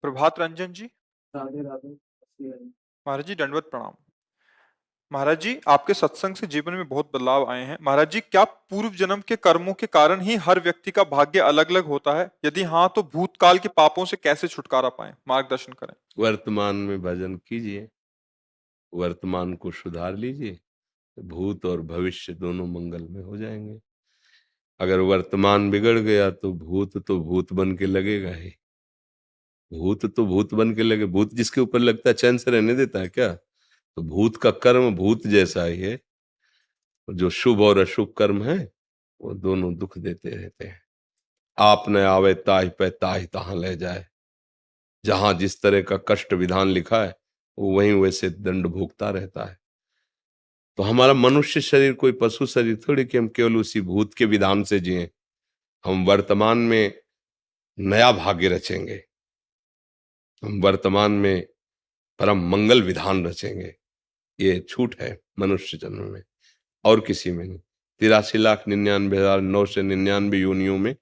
प्रभात रंजन जी। राधे राधे। महाराज जी दंडवत प्रणाम। महाराज जी, आपके सत्संग से जीवन में बहुत बदलाव आए हैं। महाराज जी, क्या पूर्व जन्म के कर्मों के कारण ही हर व्यक्ति का भाग्य अलग अलग होता है? यदि हाँ, तो भूतकाल के पापों से कैसे छुटकारा पाएं? मार्गदर्शन करें। वर्तमान में भजन कीजिए, वर्तमान को सुधार लीजिए, भूत और भविष्य दोनों मंगल में हो जाएंगे। अगर वर्तमान बिगड़ गया तो भूत बन के लगेगा ही। भूत बन के लगे, भूत जिसके ऊपर लगता है चैन से रहने देता है क्या? तो भूत का कर्म भूत जैसा ही है। जो शुभ और अशुभ कर्म है वो दोनों दुख देते रहते हैं। आप न आवे ताहि पे ताहि तहां ले जाए। जहां जिस तरह का कष्ट विधान लिखा है वो वहीं वैसे दंड भोगता रहता है। तो हमारा मनुष्य शरीर कोई पशु शरीर थोड़ी कि हम केवल उसी भूत के विधान से जिए। हम वर्तमान में नया भाग्य रचेंगे, हम वर्तमान में परम मंगल विधान रचेंगे। ये छूट है मनुष्य जन्म में और किसी में नहीं। 83,99,999 योनियों में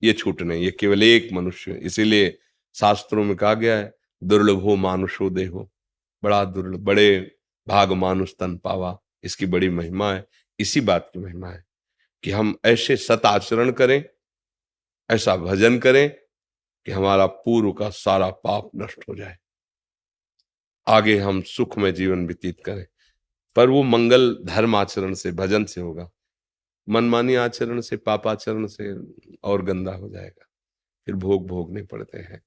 ये छूट नहीं, ये केवल एक मनुष्य है। इसीलिए शास्त्रों में कहा गया है, दुर्लभो मानुषो देहो, बड़ा दुर्लभ, बड़े भाग मानुष तन पावा। इसकी बड़ी महिमा है। इसी बात की महिमा है कि हम ऐसे सत आचरण करें, ऐसा भजन करें कि हमारा पूर्व का सारा पाप नष्ट हो जाए, आगे हम सुख में जीवन व्यतीत करें। पर वो मंगल धर्म आचरण से, भजन से होगा। मनमानी आचरण से, पापाचरण से और गंदा हो जाएगा, फिर भोग भोगने पड़ते हैं।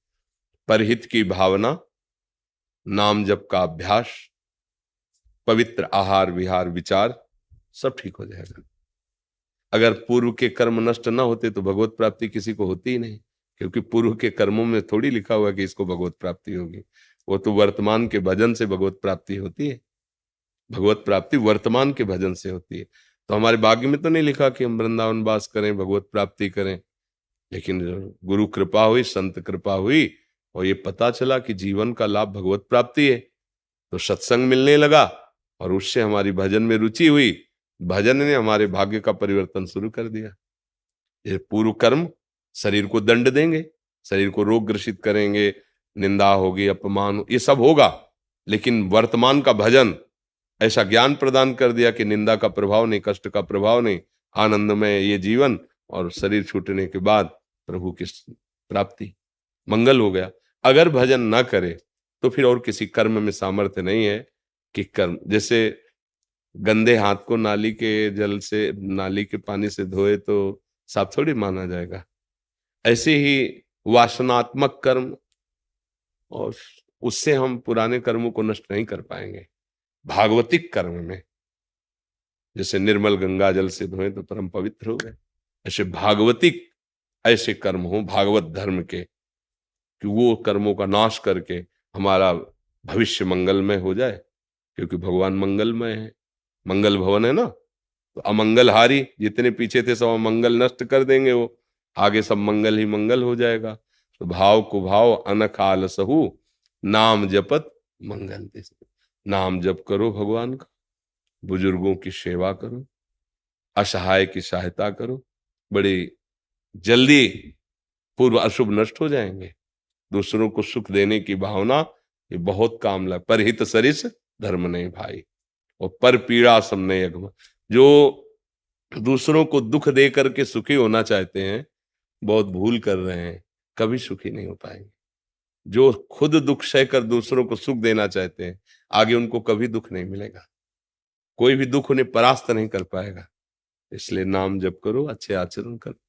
परहित की भावना, नाम जप का अभ्यास, पवित्र आहार विहार विचार, सब ठीक हो जाएगा। अगर पूर्व के कर्म नष्ट ना होते तो भगवत प्राप्ति किसी को होती ही नहीं, क्योंकि पूर्व के कर्मों में थोड़ी लिखा हुआ कि इसको भगवत प्राप्ति होगी। वो तो वर्तमान के भजन से भगवत प्राप्ति होती है। भगवत प्राप्ति वर्तमान के भजन से होती है। तो हमारे भाग्य में तो नहीं लिखा कि हम वृंदावन वास करें, भगवत प्राप्ति करें, लेकिन गुरु कृपा हुई, संत कृपा हुई और ये पता चला कि जीवन का लाभ भगवत प्राप्ति है, तो सत्संग मिलने लगा और उससे हमारी भजन में रुचि हुई। भजन ने हमारे भाग्य का परिवर्तन शुरू कर दिया। ये पूर्व कर्म शरीर को दंड देंगे, शरीर को रोग ग्रसित करेंगे, निंदा होगी, अपमान, ये सब होगा। लेकिन वर्तमान का भजन ऐसा ज्ञान प्रदान कर दिया कि निंदा का प्रभाव नहीं, कष्ट का प्रभाव नहीं, आनंद में ये जीवन, और शरीर छूटने के बाद प्रभु की प्राप्ति, मंगल हो गया। अगर भजन ना करे तो फिर और किसी कर्म में सामर्थ्य नहीं है कि कर्म, जैसे गंदे हाथ को नाली के जल से, नाली के पानी से धोए तो साफ थोड़ी माना जाएगा। ऐसे ही वासनात्मक कर्म, और उससे हम पुराने कर्मों को नष्ट नहीं कर पाएंगे। भागवतिक कर्म में जैसे निर्मल गंगा जल से धोए तो परम पवित्र हो गए, ऐसे भागवतिक ऐसे कर्म हो भागवत धर्म के, कि वो कर्मों का नाश करके हमारा भविष्य मंगलमय हो जाए। क्योंकि भगवान मंगलमय है, मंगल भवन है ना। तो अमंगलहारी जितने पीछे थे सब अमंगल नष्ट कर देंगे, वो आगे सब मंगल ही मंगल हो जाएगा। तो भाव को भाव अनख आलसहु, नाम जपत मंगल दिस। नाम जप करो भगवान का, बुजुर्गों की सेवा करो, असहाय की सहायता करो, बड़ी जल्दी पूर्व अशुभ नष्ट हो जाएंगे। दूसरों को सुख देने की भावना ये बहुत काम लग। परहित सरिस धर्म नहीं भाई, और पर पीड़ा समने यज्ञ। जो दूसरों को दुख दे करके सुखी होना चाहते हैं, बहुत भूल कर रहे हैं, कभी सुखी नहीं हो पाएंगे। जो खुद दुख सहकर दूसरों को सुख देना चाहते हैं, आगे उनको कभी दुख नहीं मिलेगा, कोई भी दुख उन्हें परास्त नहीं कर पाएगा। इसलिए नाम जप करो, अच्छे आचरण करो।